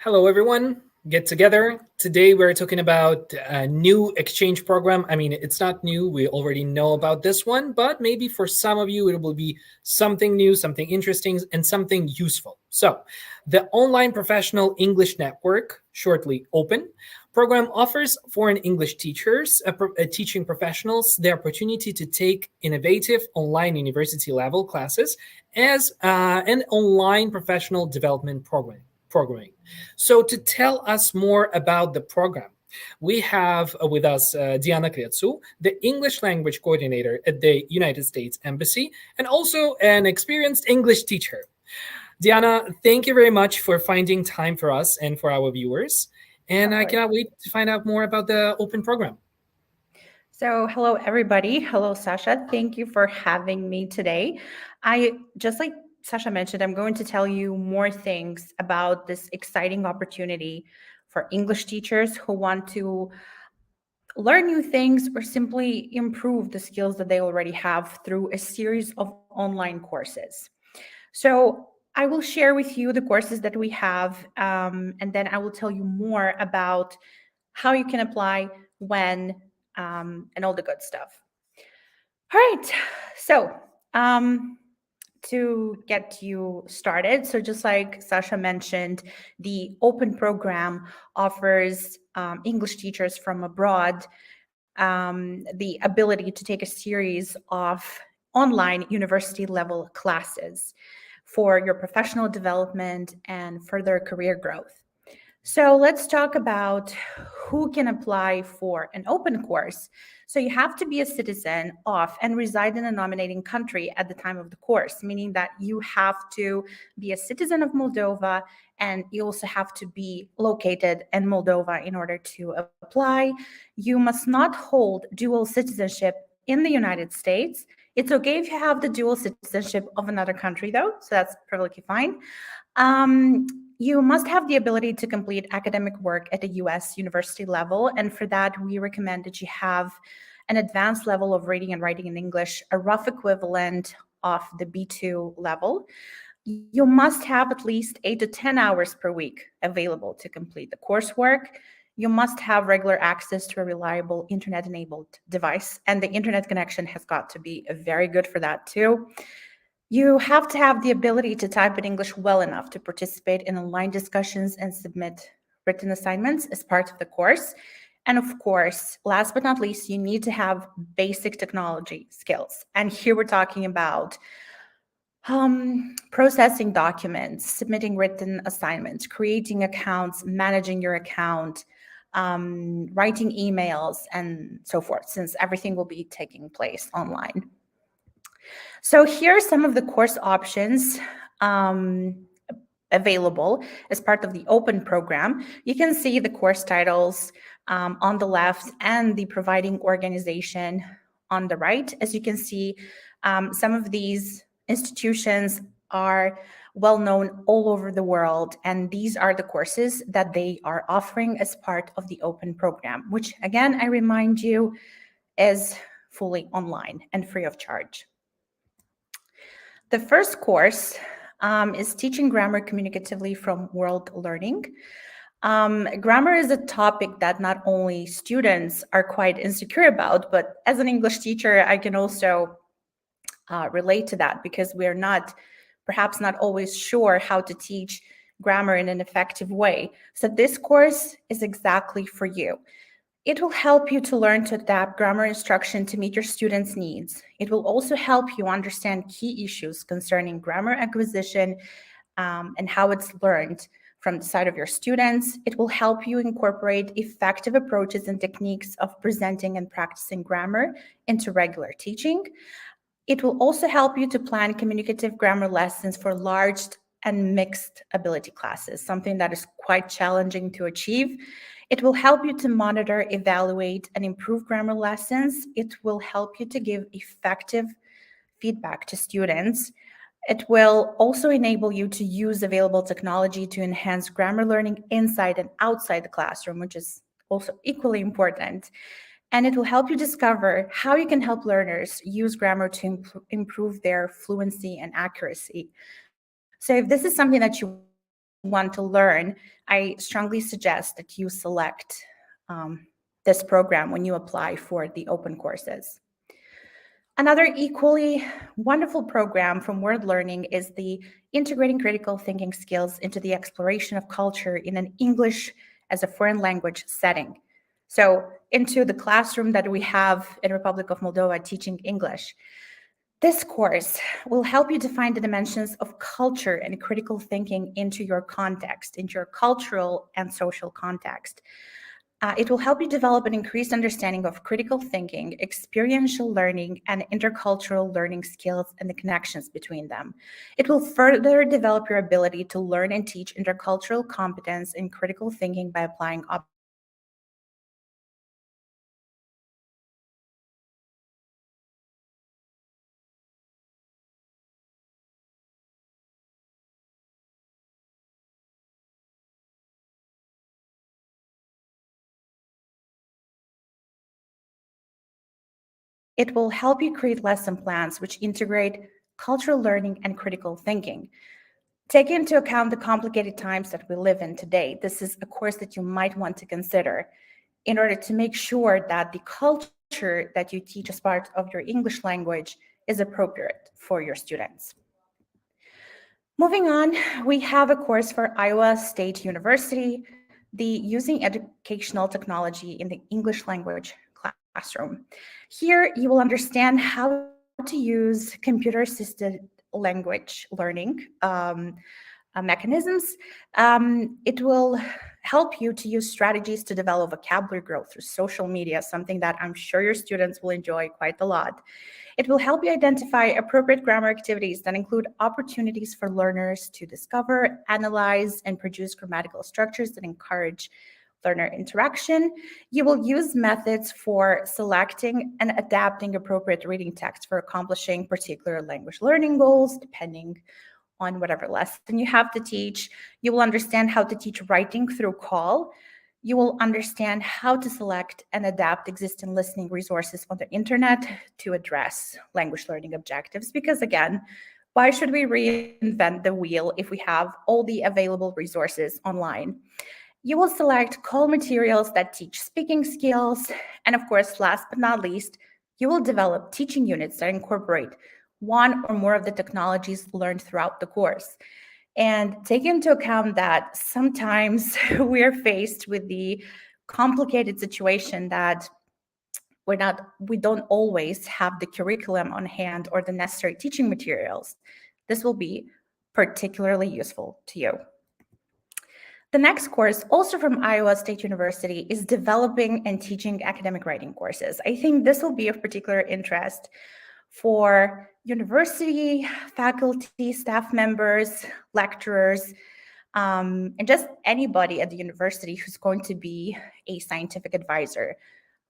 Hello, everyone. Get together. Today, we're talking about a new exchange program. I mean, it's not new. We already know about this one, but maybe for some of you, it will be something new, something interesting, and something useful. So, the Online Professional English Network, shortly OPEN, program offers foreign English teachers, teaching professionals, the opportunity to take innovative online university level classes as an online professional development programming. So, to tell us more about the program, we have with us Diana Creţu, the English language coordinator at the United States Embassy, and also an experienced English teacher. Diana, thank you very much for finding time for us and for our viewers. And Of I course. cannot wait to find out more about the open program. So, hello, everybody. Hello, Sasha. Thank you for having me today. Just like Sasha mentioned, I'm going to tell you more things about this exciting opportunity for English teachers who want to learn new things or simply improve the skills that they already have through a series of online courses. So, I will share with you the courses that we have, and then I will tell you more about how you can apply, when, and all the good stuff. All right. So, um, to get you started, so just like Sasha mentioned, the Open program offers English teachers from abroad the ability to take a series of online university level classes for your professional development and further career growth. So let's talk about who can apply for an open course. So you have to be a citizen of and reside in a nominating country at the time of the course, meaning that you have to be a citizen of Moldova and you also have to be located in Moldova in order to apply. You must not hold dual citizenship in the United States. It's okay if you have the dual citizenship of another country, though, so that's perfectly fine. Um, you must have the ability to complete academic work at the US university level. And for that, we recommend that you have an advanced level of reading and writing in English, a rough equivalent of the B2 level. You must have at least 8 to 10 hours per week available to complete the coursework. You must have regular access to a reliable internet enabled device, and the internet connection has got to be very good for that too. You have to have the ability to type in English well enough to participate in online discussions and submit written assignments as part of the course. And of course, last but not least, you need to have basic technology skills. And here we're talking about processing documents, submitting written assignments, creating accounts, managing your account, writing emails, and so forth, since everything will be taking place online. So here are some of the course options available as part of the open program. You can see the course titles on the left and the providing organization on the right. As you can see, some of these institutions are well known all over the world, and these are the courses that they are offering as part of the open program, which again, I remind you, is fully online and free of charge. The first course is Teaching Grammar Communicatively from World Learning. Grammar is a topic that not only students are quite insecure about, but as an English teacher, I can also relate to that because we are perhaps not always sure how to teach grammar in an effective way. So this course is exactly for you. It will help you to learn to adapt grammar instruction to meet your students' needs. It will also help you understand key issues concerning grammar acquisition and how it's learned from the side of your students. It will help you incorporate effective approaches and techniques of presenting and practicing grammar into regular teaching. It will also help you to plan communicative grammar lessons for large and mixed ability classes, something that is quite challenging to achieve. It will help you to monitor, evaluate, and improve grammar lessons. It will help you to give effective feedback to students. It will also enable you to use available technology to enhance grammar learning inside and outside the classroom, which is also equally important. And it will help you discover how you can help learners use grammar to improve their fluency and accuracy. So if this is something that you want to do, want to learn, I strongly suggest that you select this program when you apply for the open courses. Another equally wonderful program from Word Learning is the Integrating Critical Thinking Skills into the Exploration of Culture in an English as a Foreign Language setting. So into the classroom that we have in Republic of Moldova teaching English. This course will help you define the dimensions of culture and critical thinking into your context, into your cultural and social context. It will help you develop an increased understanding of critical thinking, experiential learning, and intercultural learning skills and the connections between them. It will further develop your ability to learn and teach intercultural competence in critical thinking by applying It will help you create lesson plans which integrate cultural learning and critical thinking. Take into account the complicated times that we live in today. This is a course that you might want to consider in order to make sure that the culture that you teach as part of your English language is appropriate for your students. Moving on, we have a course for Iowa State University, the Using Educational Technology in the English Language Classroom. Here, you will understand how to use computer-assisted language learning mechanisms. It will help you to use strategies to develop vocabulary growth through social media, something that I'm sure your students will enjoy quite a lot. It will help you identify appropriate grammar activities that include opportunities for learners to discover, analyze, and produce grammatical structures that encourage learner interaction. You will use methods for selecting and adapting appropriate reading text for accomplishing particular language learning goals, depending on whatever lesson you have to teach. You will understand how to teach writing through call. You will understand how to select and adapt existing listening resources on the internet to address language learning objectives. Because again, why should we reinvent the wheel if we have all the available resources online? You will select call materials that teach speaking skills. And of course, last but not least, you will develop teaching units that incorporate one or more of the technologies learned throughout the course. And take into account that sometimes we are faced with the complicated situation that we don't always have the curriculum on hand or the necessary teaching materials. This will be particularly useful to you. The next course, also from Iowa State University, is Developing and Teaching Academic Writing Courses. I think this will be of particular interest for university, faculty, staff members, lecturers, and just anybody at the university who's going to be a scientific advisor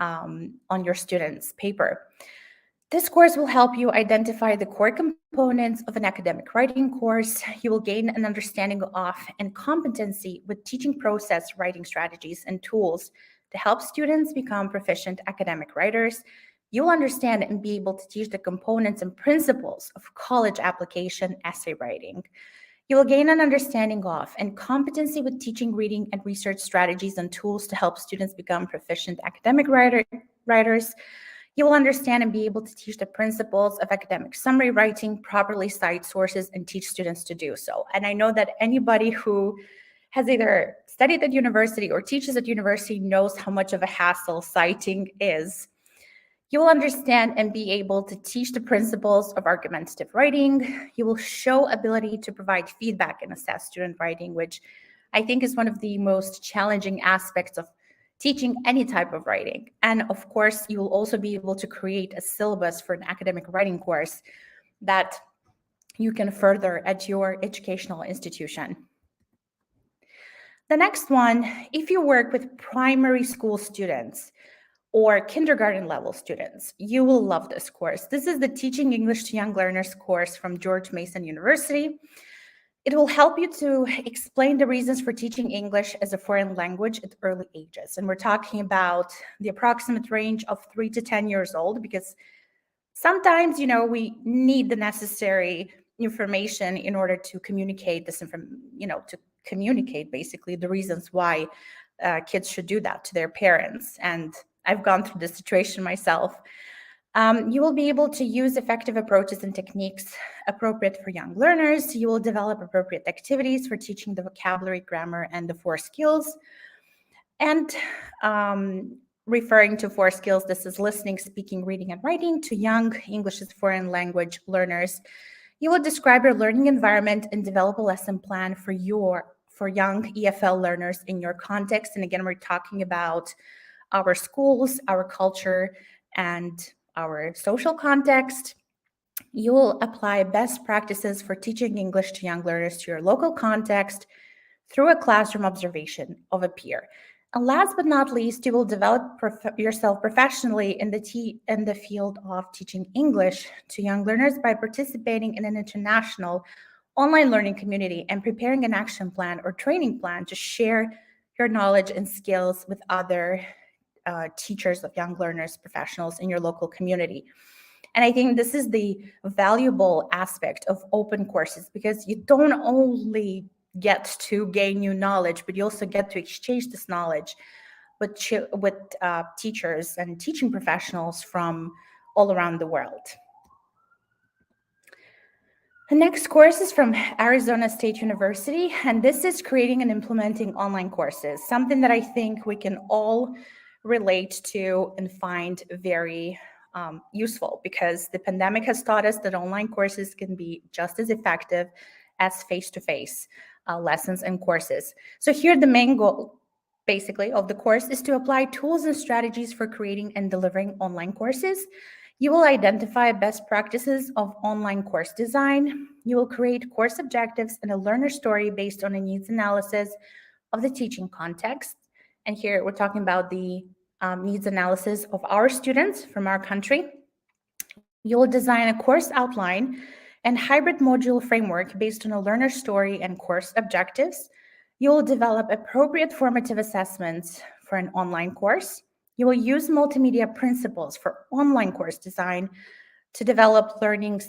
on your student's paper. This course will help you identify the core components of an academic writing course. You will gain an understanding of and competency with teaching process, writing strategies, and tools to help students become proficient academic writers. You'll understand and be able to teach the components and principles of college application essay writing. You will gain an understanding of and competency with teaching reading and research strategies and tools to help students become proficient academic writers. You will understand and be able to teach the principles of academic summary writing, properly cite sources, and teach students to do so. And I know that anybody who has either studied at university or teaches at university knows how much of a hassle citing is. You will understand and be able to teach the principles of argumentative writing. You will show ability to provide feedback and assess student writing, which I think is one of the most challenging aspects of teaching any type of writing. And of course, you will also be able to create a syllabus for an academic writing course that you can further at your educational institution. The next one, if you work with primary school students or kindergarten level students, you will love this course. This is the Teaching English to Young Learners course from George Mason University. It will help you to explain the reasons for teaching English as a foreign language at early ages. And we're talking about the approximate range of 3 to 10 years old, because sometimes, we need the necessary information in order to communicate this, to communicate basically the reasons why kids should do that to their parents. And I've gone through this situation myself. You will be able to use effective approaches and techniques appropriate for young learners. You will develop appropriate activities for teaching the vocabulary, grammar, and the 4 skills. And referring to 4 skills, this is listening, speaking, reading, and writing to young English as foreign language learners. You will describe your learning environment and develop a lesson plan for young EFL learners in your context. And again, we're talking about our schools, our culture, and our social context. You will apply best practices for teaching English to young learners to your local context through a classroom observation of a peer. And last but not least, you will develop yourself professionally in the field of teaching English to young learners by participating in an international online learning community and preparing an action plan or training plan to share your knowledge and skills with other teachers of young learners, professionals in your local community. And I think this is the valuable aspect of open courses, because you don't only get to gain new knowledge, but you also get to exchange this knowledge with teachers and teaching professionals from all around the world. The next course is from Arizona State University, and this is creating and implementing online courses, something that I think we can all relate to and find very useful, because the pandemic has taught us that online courses can be just as effective as face-to-face lessons and courses. So here the main goal basically of the course is to apply tools and strategies for creating and delivering online courses. You will identify best practices of online course design. You will create course objectives and a learner story based on a needs analysis of the teaching context. And here we're talking about the needs analysis of our students from our country. You will design a course outline and hybrid module framework based on a learner story and course objectives. You will develop appropriate formative assessments for an online course. You will use multimedia principles for online course design to develop learning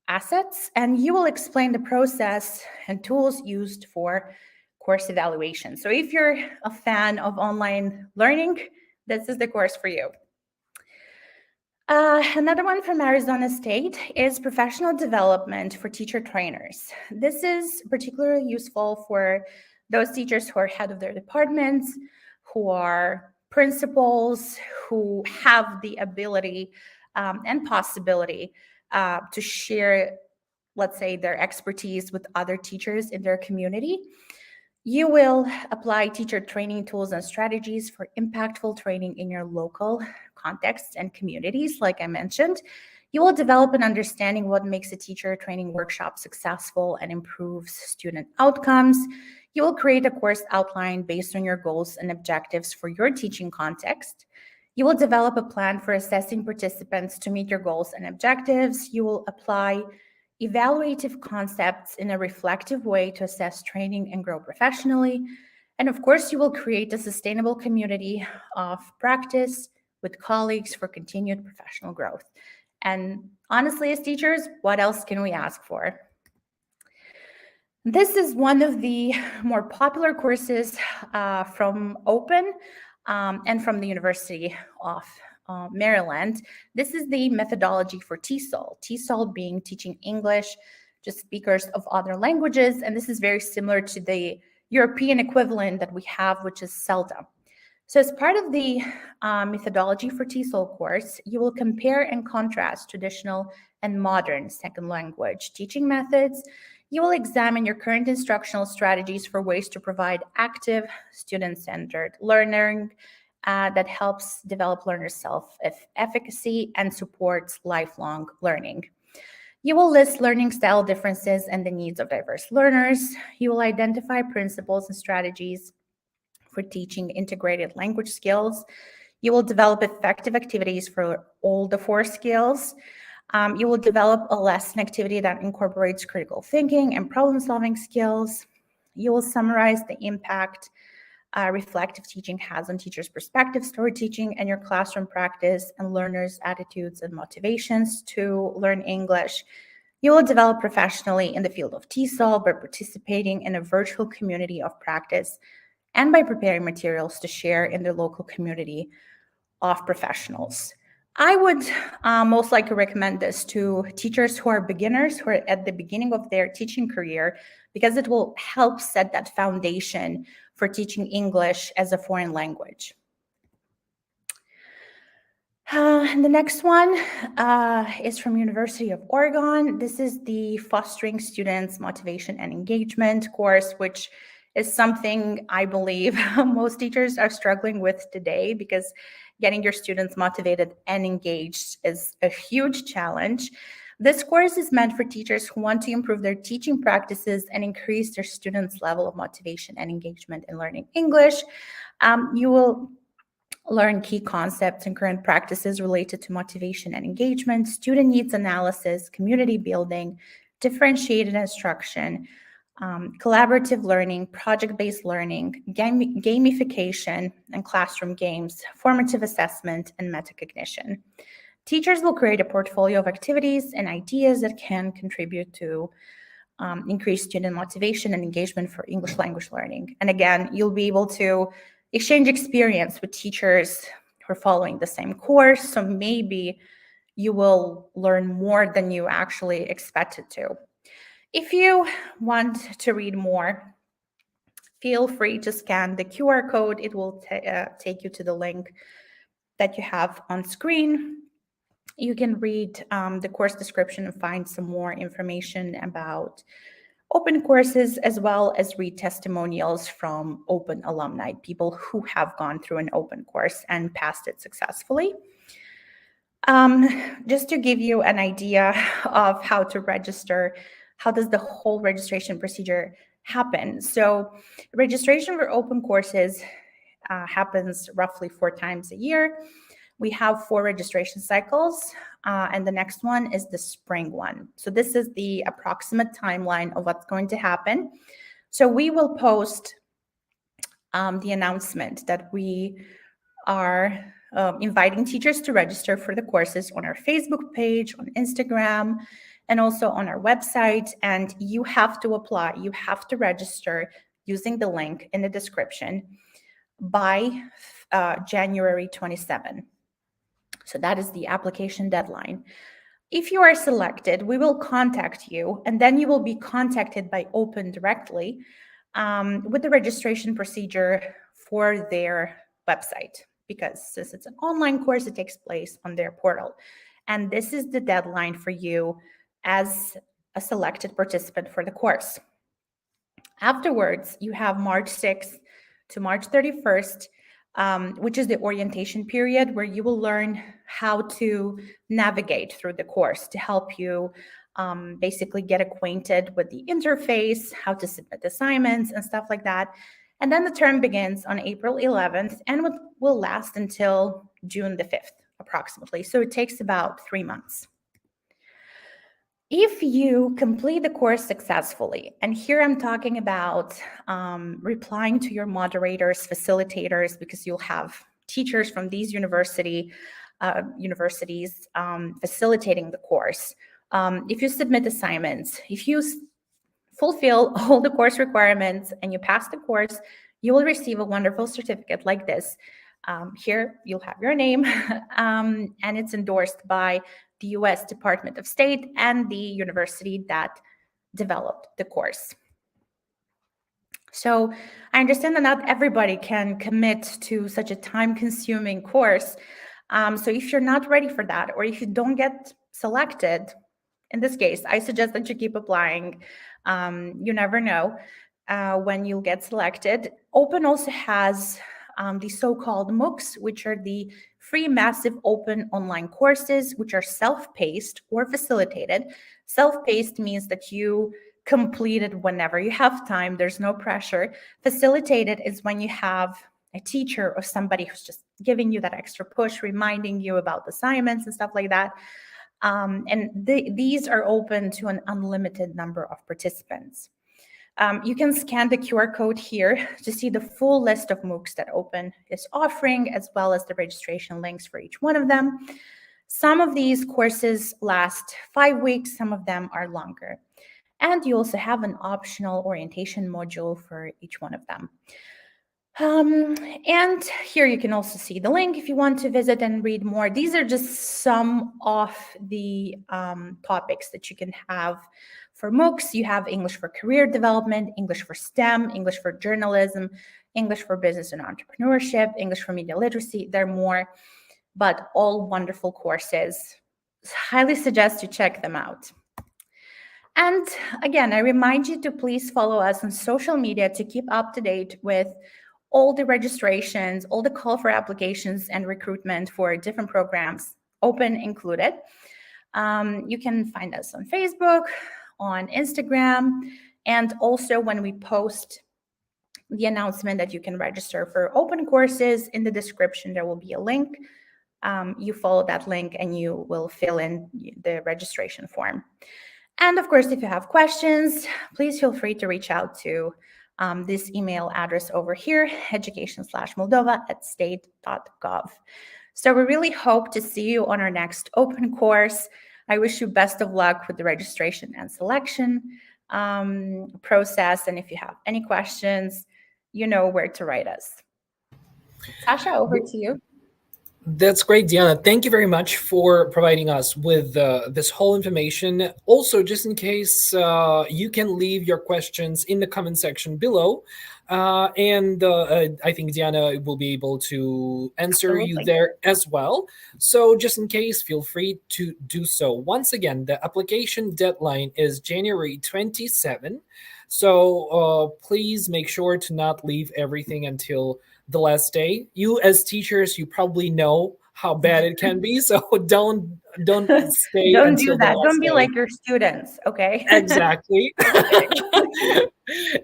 assets, and you will explain the process and tools used for course evaluation. So if you're a fan of online learning, this is the course for you. Another one from Arizona State is professional development for teacher trainers. This is particularly useful for those teachers who are head of their departments, who are principals, who have the ability and possibility to share, let's say, their expertise with other teachers in their community. You will apply teacher training tools and strategies for impactful training in your local contexts and communities, like I mentioned. You will develop an understanding what makes a teacher training workshop successful and improves student outcomes. You will create a course outline based on your goals and objectives for your teaching context. You will develop a plan for assessing participants to meet your goals and objectives. You will apply evaluative concepts in a reflective way to assess training and grow professionally. And of course, you will create a sustainable community of practice with colleagues for continued professional growth. And honestly, as teachers, what else can we ask for? This is one of the more popular courses from Open and from the University of Maryland. This is the methodology for Tesol. Tesol being teaching English to speakers of other languages, and this is very similar to the European equivalent that we have, which is CELTA. So as part of the methodology for Tesol course, you will compare and contrast traditional and modern second language teaching methods. You will examine your current instructional strategies for ways to provide active, student-centered learning that helps develop learners' self-efficacy and supports lifelong learning. You will list learning style differences and the needs of diverse learners. You will identify principles and strategies for teaching integrated language skills. You will develop effective activities for all the 4 skills. You will develop a lesson activity that incorporates critical thinking and problem-solving skills. You will summarize the impact reflective teaching has on teachers' perspectives toward teaching and your classroom practice and learners' attitudes and motivations to learn English. You will develop professionally in the field of Tesol by participating in a virtual community of practice and by preparing materials to share in the local community of professionals. I would most likely recommend this to teachers who are beginners, who are at the beginning of their teaching career, because it will help set that foundation for teaching English as a foreign language. The next one is from University of Oregon. This is the Fostering Students' Motivation and Engagement course, which is something I believe most teachers are struggling with today, because getting your students motivated and engaged is a huge challenge. This course is meant for teachers who want to improve their teaching practices and increase their students' level of motivation and engagement in learning English. You will learn key concepts and current practices related to motivation and engagement, student needs analysis, community building, differentiated instruction, collaborative learning, project-based learning, gamification and classroom games, formative assessment, and metacognition. Teachers will create a portfolio of activities and ideas that can contribute to increase student motivation and engagement for English language learning. And again, you'll be able to exchange experience with teachers who are following the same course, so maybe you will learn more than you actually expected to. If you want to read more, feel free to scan the QR code. It will take you to the link that you have on screen. You can read the course description and find some more information about open courses, as well as read testimonials from open alumni, people who have gone through an open course and passed it successfully. Just to give you an idea of how to register, how does the whole registration procedure happen? So registration for open courses happens roughly 4 times a year. We have 4 registration cycles, and the next one is the spring one. So this is the approximate timeline of what's going to happen. So we will post the announcement that we are inviting teachers to register for the courses on our Facebook page, on Instagram, and also on our website. And you have to apply, you have to register using the link in the description by January 27. So that is the application deadline. If you are selected, we will contact you, and then you will be contacted by Open directly with the registration procedure for their website, because since it's an online course, it takes place on their portal. And this is the deadline for you as a selected participant for the course. Afterwards, you have March 6th to March 31st, which is the orientation period, where you will learn how to navigate through the course to help you basically get acquainted with the interface, how to submit assignments and stuff like that. And then the term begins on April 11th and will last until June the 5th, approximately. So it takes about 3 months. If you complete the course successfully, and here I'm talking about replying to your moderators, facilitators, because you'll have teachers from these universities facilitating the course. If you submit assignments, if you fulfill all the course requirements and you pass the course, you will receive a wonderful certificate like this. Here you'll have your name, and it's endorsed by the US Department of State and the university that developed the course. So I understand that not everybody can commit to such a time-consuming course. So if you're not ready for that, or if you don't get selected, in this case, I suggest that you keep applying. You never know when you'll get selected. Open also has the so-called MOOCs, which are the free massive open online courses, which are self-paced or facilitated. Self-paced means that you complete it whenever you have time. There's no pressure. Facilitated is when you have a teacher or somebody who's just giving you that extra push, reminding you about assignments and stuff like that. These are open to an unlimited number of participants. You can scan the QR code here to see the full list of MOOCs that Open is offering, as well as the registration links for each one of them. Some of these courses last 5 weeks, some of them are longer. And you also have an optional orientation module for each one of them. And here you can also see the link if you want to visit and read more. These are just some of the topics that you can have for MOOCs. You have English for career development, English for STEM, English for journalism, English for business and entrepreneurship, English for media literacy. There are more, but all wonderful courses. Highly suggest you check them out. And again, I remind you to please follow us on social media to keep up to date with all the registrations, all the call for applications and recruitment for different programs, open included. You can find us on Facebook, on Instagram, and also when we post the announcement that you can register for open courses, in the description there will be a link. You follow that link and you will fill in the registration form. And of course, if you have questions, please feel free to reach out to this email address over here, education/Moldova@state.gov. So we really hope to see you on our next open course. I wish you best of luck with the registration and selection process. And if you have any questions, you know where to write us. Sasha, over to you. That's great, Diana. Thank you very much for providing us with this whole information. Also, just in case, you can leave your questions in the comment section below. And I think Diana will be able to answer you there as well. So just in case, feel free to do so. Once again, the application deadline is January 27. So please make sure to not leave everything until the last day. You as teachers, you probably know how bad it can be, so don't stay don't until do that. the last Don't be day. like your students, okay? Exactly.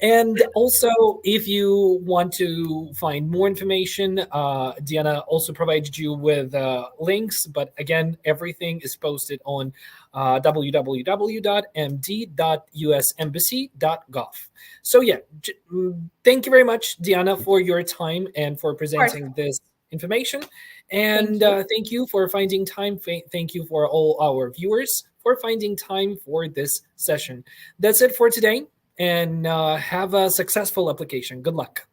And also, if you want to find more information, Diana also provided you with links, but again, everything is posted on www.md.usembassy.gov. So yeah, thank you very much, Diana, for your time and for presenting this information. And thank you for finding time. Thank you for all our viewers for finding time for this session. That's it for today, and have a successful application. Good luck.